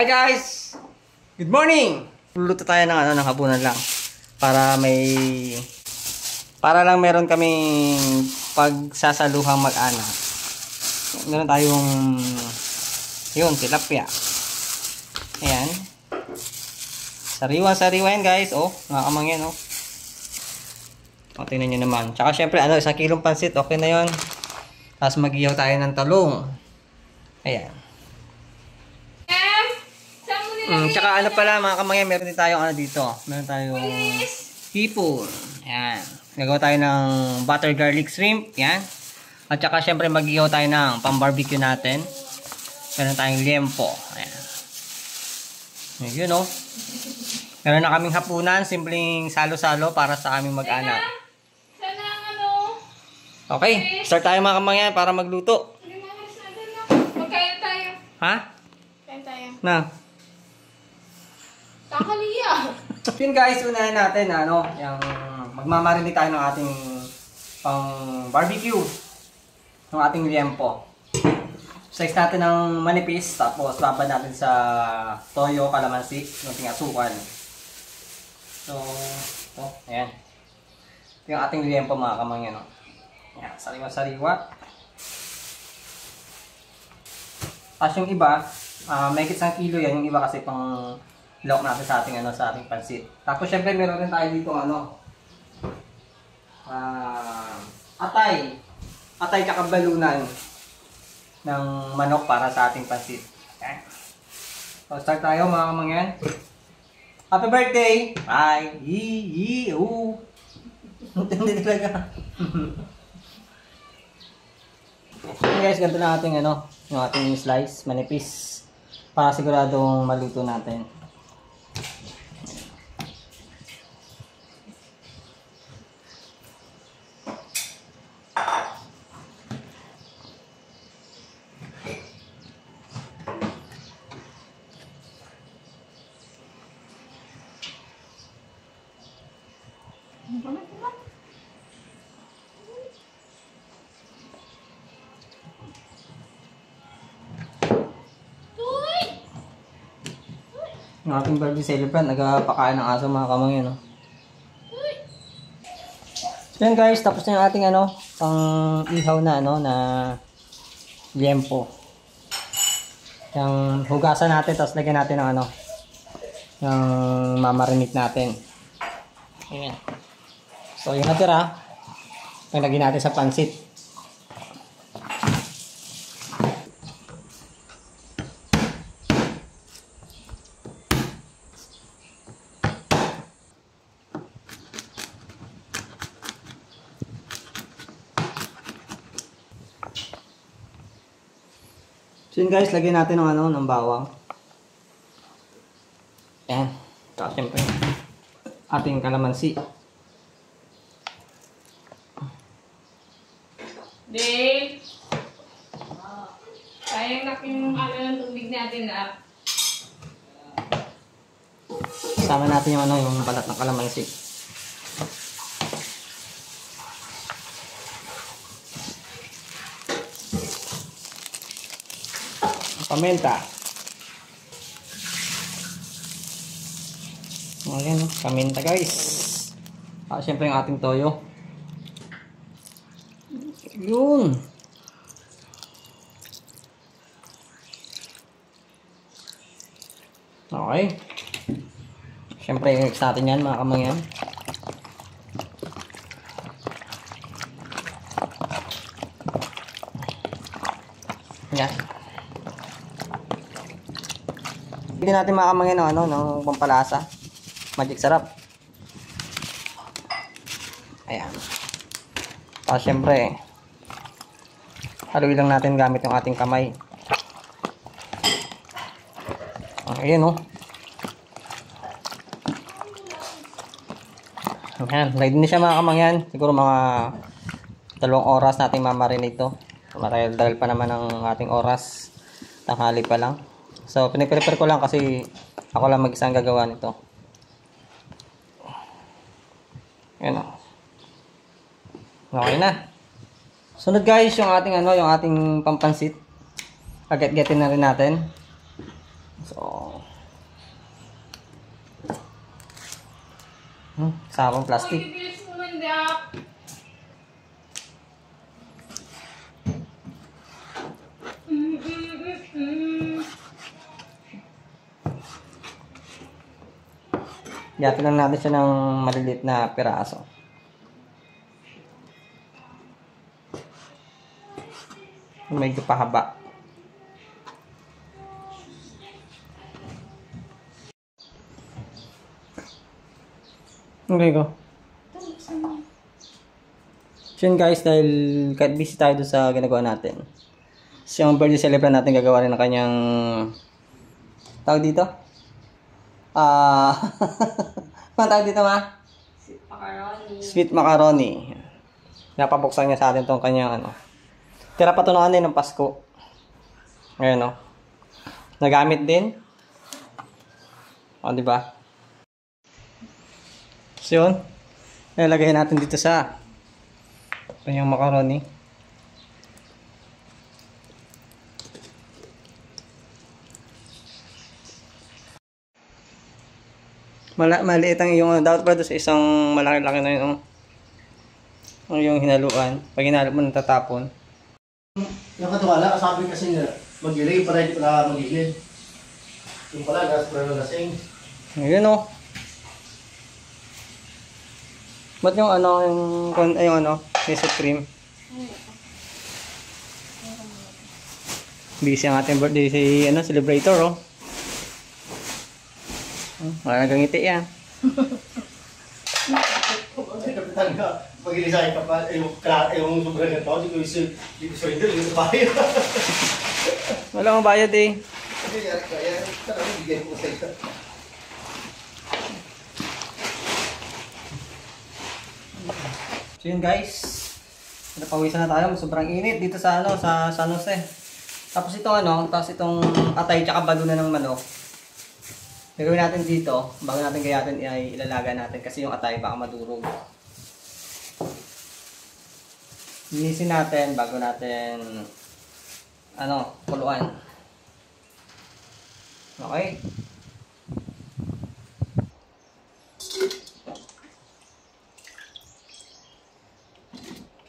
Hi guys! Good morning! Luluto tayo ng ng hapunan lang para lang meron kaming pagsasaluhang mag-anak. Meron tayong tilapia. Ayan. Sariwa yan guys. Oh, nakakamang yan oh. O, tingnan nyo naman. Tsaka syempre, 1 kilong pansit. Okay na yun. Tapos mag-ihaw tayo ng talong. Ayan. Tsaka pala mga kamangyan, meron din tayong dito. Meron tayong hipon. Ayan. Gagawa tayo ng butter garlic shrimp. Ayan. At tsaka syempre mag-ihaw tayo ng pang-barbecue natin. Meron tayong liempo. Ayan. Yun oh. Meron na kaming hapunan. Simpleng salo-salo para sa aming mag-anak. Okay. Start tayo mga kamangyan para magluto. Magkain tayo. Ha? Kain tayo. Na. Kakaliya. Yun guys, unahin natin yung magmamarinate tayo ng ating pang barbecue. Ng ating liempo. Size natin ng manipis, tapos babad natin sa toyo, kalamansi, yung ating asukal. So, ayan. Ito yung ating liempo mga kamangyan. Ayan, sariwa-sariwa. Tapos yung iba, may isang kilo yan, yung iba kasi pang lock natin sa ating sa ating pansit. Tapos syempre meron din tayo dito atay tsaka balunan ng manok para sa ating pansit. Okay. So start tayo mga kamangyan. Happy birthday! Bye! Hindi talaga. Okay guys, ganito na ating yung ating slice, manipis. Para siguradong maluto natin. Yung ating birthday celebrant, nagpakain ng aso mga kamangyan. So yan guys, tapos na yung ating pang ihaw na na liempo. Yung hugasan natin, tapos lagyan natin ng yung mamarinate natin. Ayan. So yung natira, lagyan natin sa pansit. So yun guys, lagyan natin ng bawang. Ayan. Tapos syempre, ating kalamansi. Dave! Sayang na ng tubig natin na. Sama natin yung balat ng kalamansi. Paminta. Ayan, paminta guys. Siyempre yung ating toyo. Yun. Okay. Siyempre i-mix natin yan mga kamangyan. Yan. Hindi natin makamangin ng pampalasa. Magic sarap. Ayan. Tapos syempre, haluin lang natin gamit yung ating kamay. Ayan Ayan. Ready na siya mga kamangyan. Siguro mga 2 oras natin mamarinate ito. Matagal pa naman ang ating oras. Tanghali pa lang. So, piniprepare ko lang kasi ako lang mag-isang gagawa nito. Ayan o. Okay na. Sunod guys, yung ating yung ating pampansit. Agat-gatin na rin natin. So, sakong plastic. Uy, bilis mo man, Dak. Gati lang natin siya ng maliliit na piraso. Medyo pahaba. Okay ko. So yun guys, dahil kahit busy tayo doon sa ginagawa natin. So yung birthday celebrant natin gagawa rin ng kanyang tawag dito? Ano tawag dito ma? Sweet macaroni. Sweet macaroni. Napabuksan niya sa atin tong kanyang ano. Tira pa ito ng Pasko. Ayan o. Nagamit din. O, diba? So yun. Nalagay natin dito sa kanyang macaroni. Maliit ang iyong dapat pa doon sa isang malaki-laki na yun. Ang iyong hinaluan. Pag hinalo mo natatapon. Yung katuwala, kasabi kasi na mag-ilay para hindi pala magigid. Yung pala, gas para lasing. Ayun o. Ba't yung ano, yung ano, nestle cream? Busy ang ating birthday si ano, celebrator oh. Wala nang ngiti yan. Kapitan ka, pag-ilisay ka pa, yung sobrang ganito, hindi ko surrender, hindi ko bayad. Wala akong bayad eh. Hindi, yari ka, yan. Talagang bigyan ko sa isa. So yun guys, napawisan na tayo, sobrang init dito sa ano, sa San Jose. Tapos itong ano, tapos itong atay tsaka baluna ng manok. Gagawin natin dito, bago natin gayatin ay ilalaga natin kasi yung atay baka madurog. Linisin natin bago natin ano, kuluan. Okay?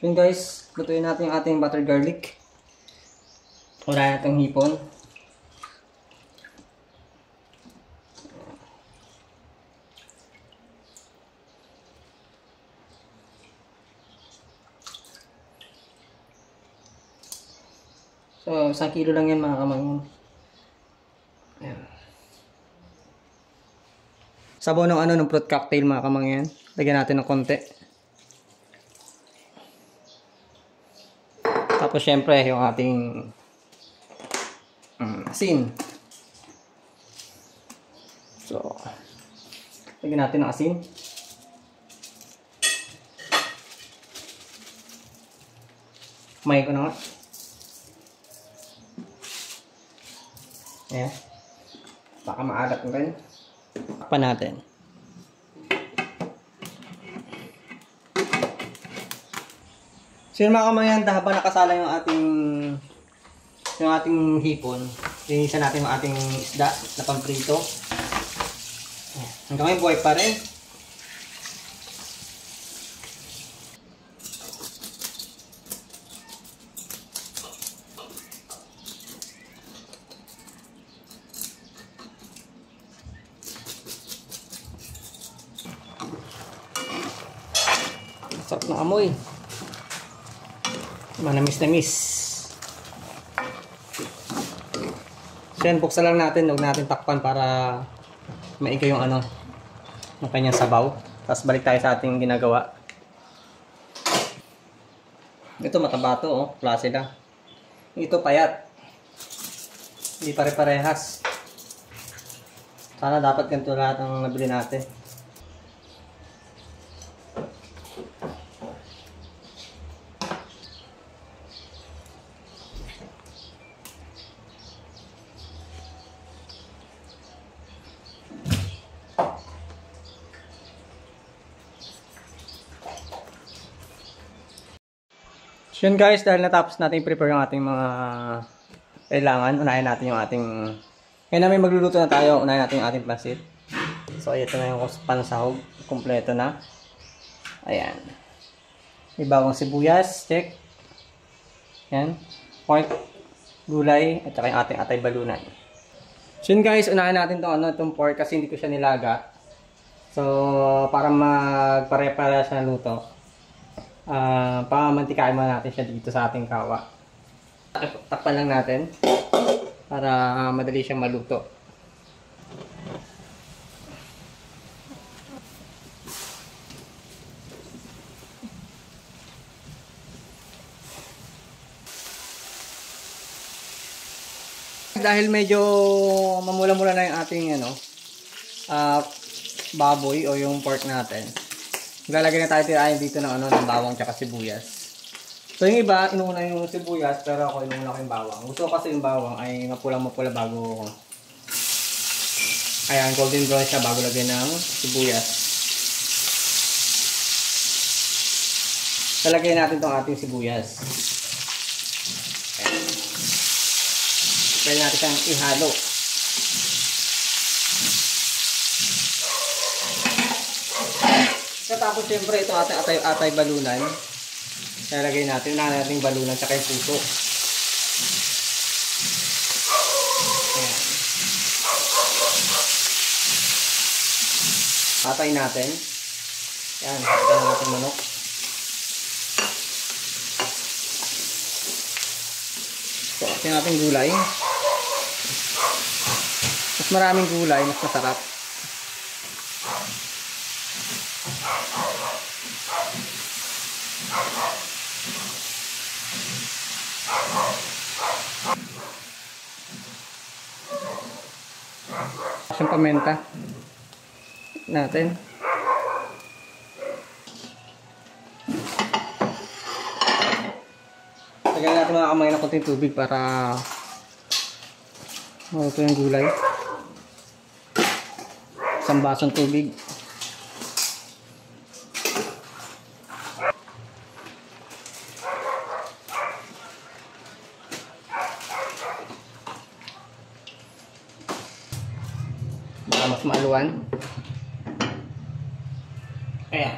So yun guys, lutuin natin yung ating butter garlic. Wala natin hipon. So, 1 kilo lang yan mga kamangyan. Ayan. Sabaw ng ano, ng fruit cocktail mga kamangyan. Lagyan natin ng konti. Tapos syempre, yung ating asin. So, lagyan natin ng asin. Kumain ko na nga. Ayan. Baka maalat na rin. Takpan natin. So yun mga kamangyan, habang nakasala yung ating hipon, linisan natin yung ating isda na pamprito. Hanggang ngayon buhay pa rin. Sarap ng amoy. Manamis-namis. So yan, buksan lang natin. Huwag natin takpan para maiga yung ano, yung kanyang sabaw. Tapos balik tayo sa ating ginagawa. Ito mataba to, oh. Klase lang. Ito payat. Hindi pare-parehas. Sana dapat ganito lahat ang nabili natin. So yun guys, dahil natapos natin i-prepare yung ating mga kailangan, unahin natin yung ating Kaya namin magluluto na tayo. Unahin natin yung ating pansit. So, ito na yung pansahog. Kompleto na. Ayan. May bawang sibuyas. Check. Ayan. Pork, gulay, at saka yung ating atay balunan. So yun guys, unahin natin itong pork kasi hindi ko siya nilaga. So, para magpare-para siya ng luto, pamantikain muna natin siya dito sa ating kawa. Takpan lang natin para madali siyang maluto. Dahil medyo mamula-mula na yung ating baboy o yung pork natin, lalagay na tayo tirahin dito ng bawang tsaka sibuyas. So yung iba, inuuna yung sibuyas, pero ako inuuna ko yung bawang. Gusto ko kasi yung bawang ay mapula-mapula bago ayan, golden brown siya bago lagyan ng sibuyas. Lalagay natin itong ating sibuyas. Ayan. Pwede natin siyang ihalo. Tapos siyempre ito ating atay balunan. Lalagay natin. Unahin natin balunan tsaka yung puso. Ayan. Atay natin. Ayan. Atay natin manok. So, atay natin gulay. Mas maraming gulay, mas masarap. Yung pamenta natin. Lagyan natin mga kamay ng konting tubig para maluto yung gulay. Isang basong tubig. Baka mas maaluan. Ayan.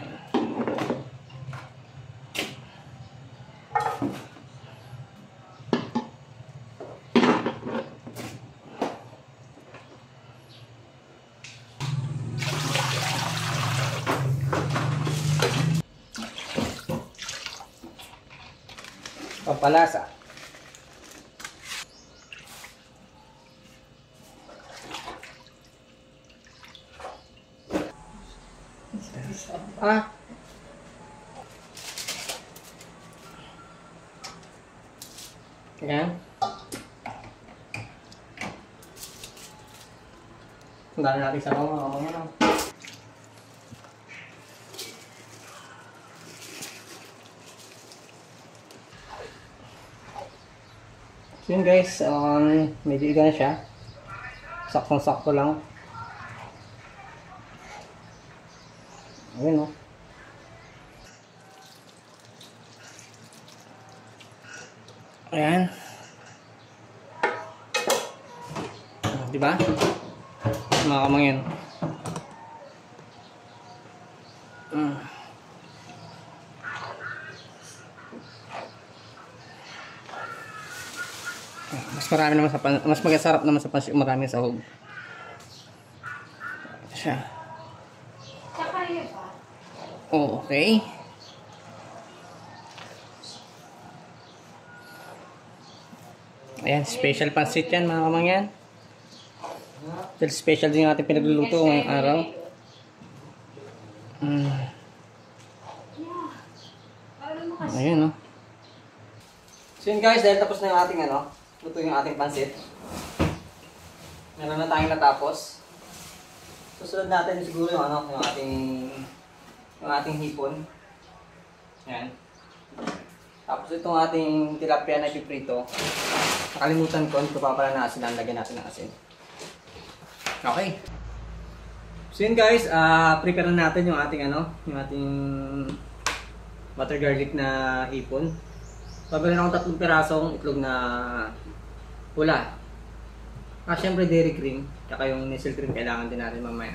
Pampalasa. Ah. Ayan. Tandaan natin sa mga So yun guys, medyo iga na siya. Saktong-sakto lang. Ayun o. Ayan. Diba? Mga kamangyan. Mas marami naman sa mas magasarap naman sa pansit, maraming sahog. Siya. Tsaka yun ba? Oh, okay. Ayan, special pansit yan mga kamangyan. Dahil special din yung ating pinagluluto ngayong araw. Ayan, no. So yun guys, dahil tapos na yung ating luto yung ating pansit. Meron na tayong natapos. Susunod natin siguro yung yung ating hipon. Ayan. Tapos itong ating tilapia na piprito. Nakalimutan ko, hindi ko pa pala na asin. Lagyan natin ng asin. Okay. So yun guys, prepare na natin yung ating yung ating butter garlic na hipon. Pabili na akong 3 pirasong itlog na pula. Syempre dairy cream, tsaka yung Nestle cream kailangan din natin mamaya.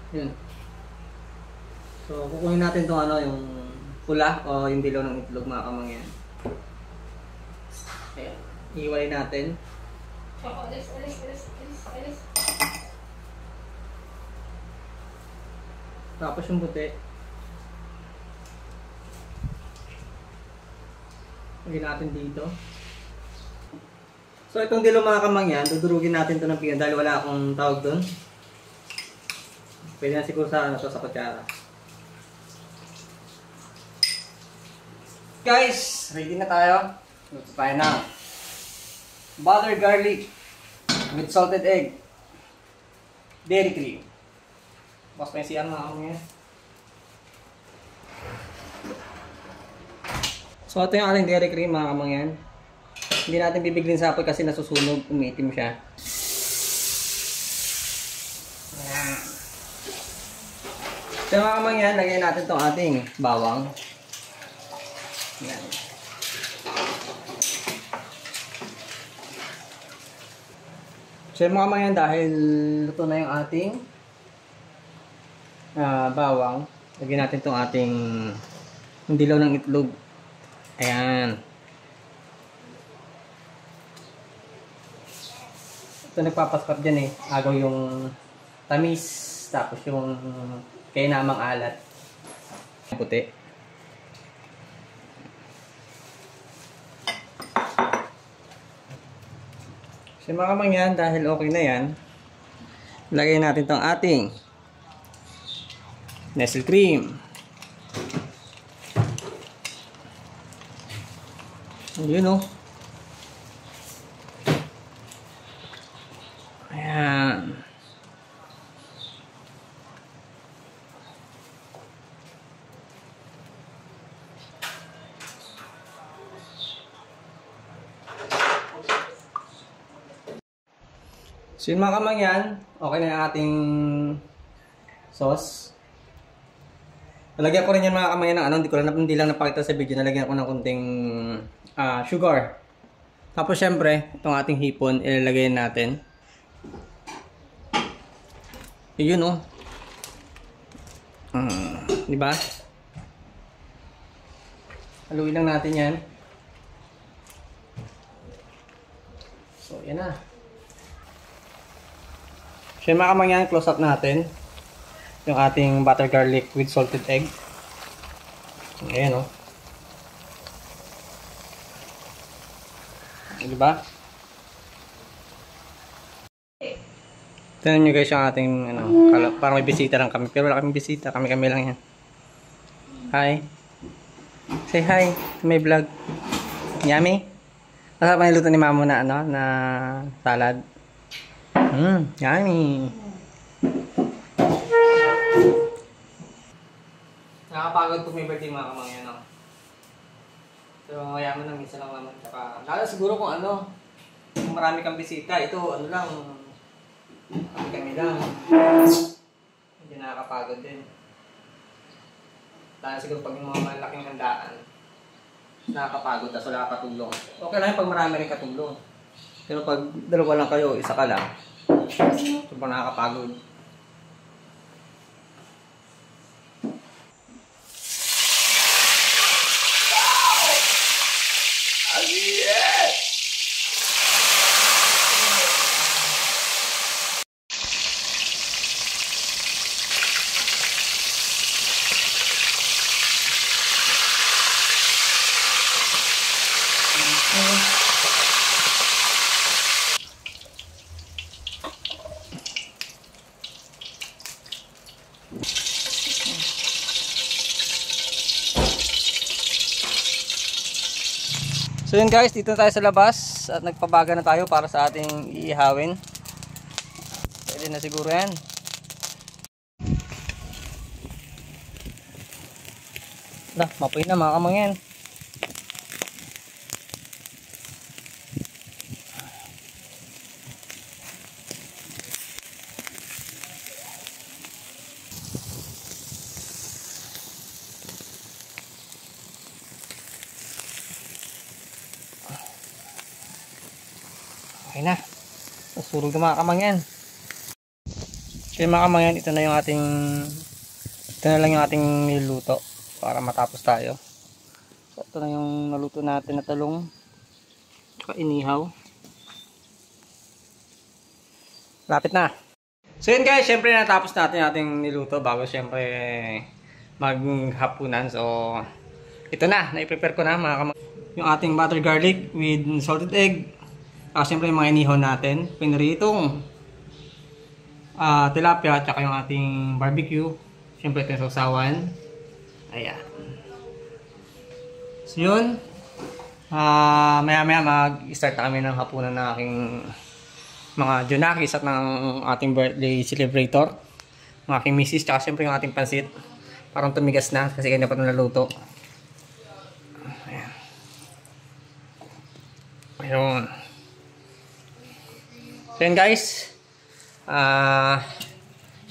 Yun. So, kukunin natin itong ano, yung pula o yung dilaw ng itlog mga kamangyan. Ayan. Iiwalay natin. Choco, alis. Tapos yung puti. Lagyan natin dito. So, itong dilaw mga kamangyan, dudurugin natin ito ng pinggan dahil wala akong tawag doon. Pwede na siguro sa ano to, sa kutsara. Guys, ready na tayo. Luto tayo na. Butter garlic with salted egg. Dairy cream. Mas may siyang mga kamangyan. So, ito yung ating dairy cream mga kamangyan. Hindi natin bibiglin sa apoy kasi nasusunog, umiitim siya. Ayan. So mga kamangyan, lagyan natin itong ating bawang. Ayan. So mga kamangyan, dahil luto na yung ating bawang, lagyan natin itong ating dilaw ng itlog. Ayan. Ito nagpapaskap dyan eh. Agaw yung tamis, tapos yung kaya namang alat. Puti. So mga kamangyan, dahil okay na yan, lagay natin itong ating Nestle cream. Yun o. Ayan. So yun mga kamangyan, okay na yung ating sauce. Nalagyan ko rin yan mga kamangyan ng ano, hindi lang napakita sa video, nalagyan ko ng kunting sugar. Tapos syempre, itong ating hipon, ilalagay natin. Yun oh. Diba? Haluin lang natin yan. So, yan na. So, mga kamangyan, close up natin yung ating butter garlic with salted egg. Ayan, oh. Diba? Tignan nyo guys yung ating, ano, parang may bisita lang kami. Pero wala kaming bisita, kami lang yan. Hi. Say hi. May vlog. Yummy. Masarap na niluto ni Mamo na, ano, na salad. Yummy. Nakakapagod pag may birthday mga kamangyan, no? So, mayaman lang, minsan lang naman. Tsaka, lalo siguro kung ano, kung marami kang bisita, ito, ano lang, kami lang. Hindi nakakapagod din. Lalo siguro pag yung mga malaking handaan, nakakapagod, tapos wala katulong. Okay lang yung pag marami rin katulong. Pero pag dalawa lang kayo, isa ka lang, sobrang nakakapagod. So yun guys, dito tayo sa labas at nagpabaga na tayo para sa ating iihawin. Pwede na siguro yan. Mapoy na mga kamangyan. Surog na mga kamangyan. Kaya mga kamangyan, ito na lang yung ating niluto para matapos tayo. So, ito na yung naluto natin na talong tsaka inihaw. Lapit na. So yun guys, syempre natapos natin ating niluto bago syempre maghapunan. So ito na, na-prepare ko na mga kamangyan. Yung ating butter garlic with salted egg. Syempre yung mga inihaw natin. Pinaritong tilapia at saka yung ating barbecue. Syempre ito yung sausawan. Ayan. So yun. Maya maya mag-start na kami ng hapunan ng aking mga junakis at ng ating birthday celebrator. Ng aking misis. Tsaka syempre yung ating pansit. Parang tumigas na kasi kanya pa ito naluto. Ayan. Ayun. So yun guys.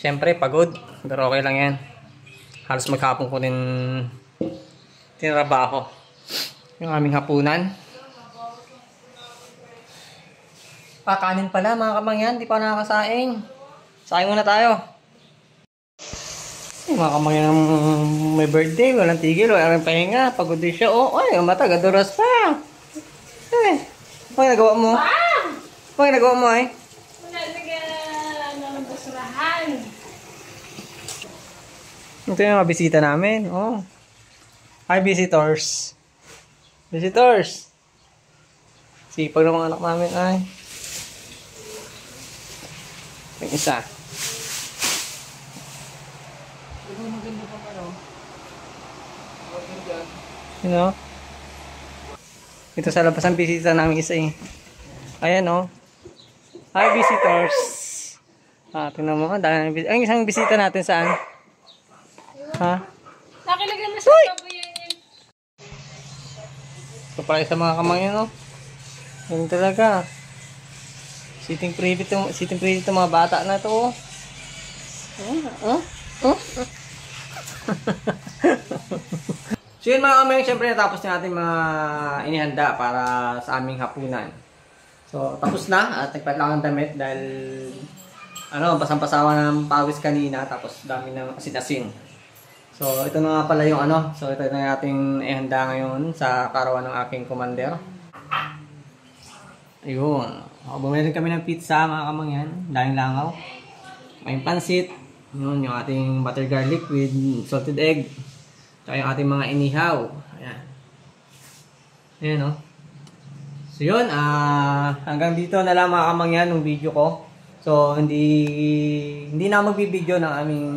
Syempre pagod. Pero okay lang yan. Halos maghapon ko din tinrabaho. Yung aming hapunan. Kanin pala mga kamangyan. Di pa nakakasaing. Saing muna tayo. Mga kamangyan may birthday. Walang tigil. Walang pahinga. Pagod din siya. Oh, ay, mata. Gaduras pa. Eh. Ano yung nagawa mo? Ano yung nagawa mo ay? Wala ng basurahan. Ito yung mga bisita namin. Oh. Hi visitors. Visitors. Sipag ng mga anak namin ay. Yung isa. You know? Ito sa labas ang bisita namin isa eh. Ayan oh. Hi visitors. Tingnan mo. Ang isang bisita natin saan? Ha? Nakilagay mo sa baboy yan. So para sa mga kamangyan no. Yan talaga. Sitting pretty to mga bata na to. So yun mga kamangyan, syempre natapos na natin mga inihanda para sa aming hapunan. So tapos na at nagpalit lang ang damit dahil basang-pasawa ng pawis kanina tapos dami ng asin-asin. So ito na nga pala yung so ito na ating ihanda ngayon sa karawan ng aking commander. Ayun. Bumili rin kami ng pizza mga kamangyan. Daming langaw. May pansit. Yun, yung ating butter garlic with salted egg. Tsaka yung ating mga inihaw. Ayan. Ayan o. So yun. Hanggang dito na lang mga kamangyan ng video ko. So hindi na magbibideo ng aming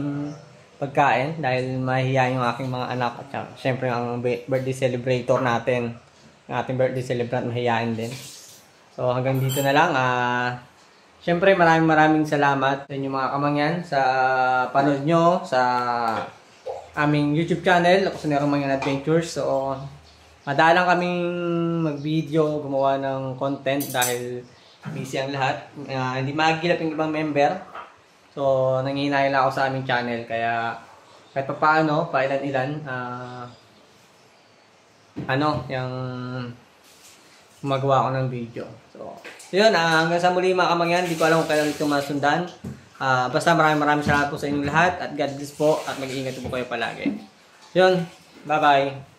pagkain dahil mahihiya yung aking mga anak at syempre ang birthday celebrator natin, ang ating birthday celebrant mahihiyain din. So hanggang dito na lang. Syempre maraming salamat sa inyo mga kamangyan sa panood nyo sa aming YouTube channel, ako sa Nero Mangyan Adventures. So madalang kaming mag-video, gumawa ng content dahil busy ang lahat. Hindi magigilap yung ibang member. So, nangihinayang lang ako sa aming channel. Kaya, kahit pa paano, pailan-ilan, yung gumagawa ko ng video. So, yun, hanggang sa muli mga kamangyan, hindi ko alam kung kailan ito masundan. Basta maraming salamat po sa inyong lahat. At God bless po. At mag-iingat po kayo palagi. Yun, bye-bye.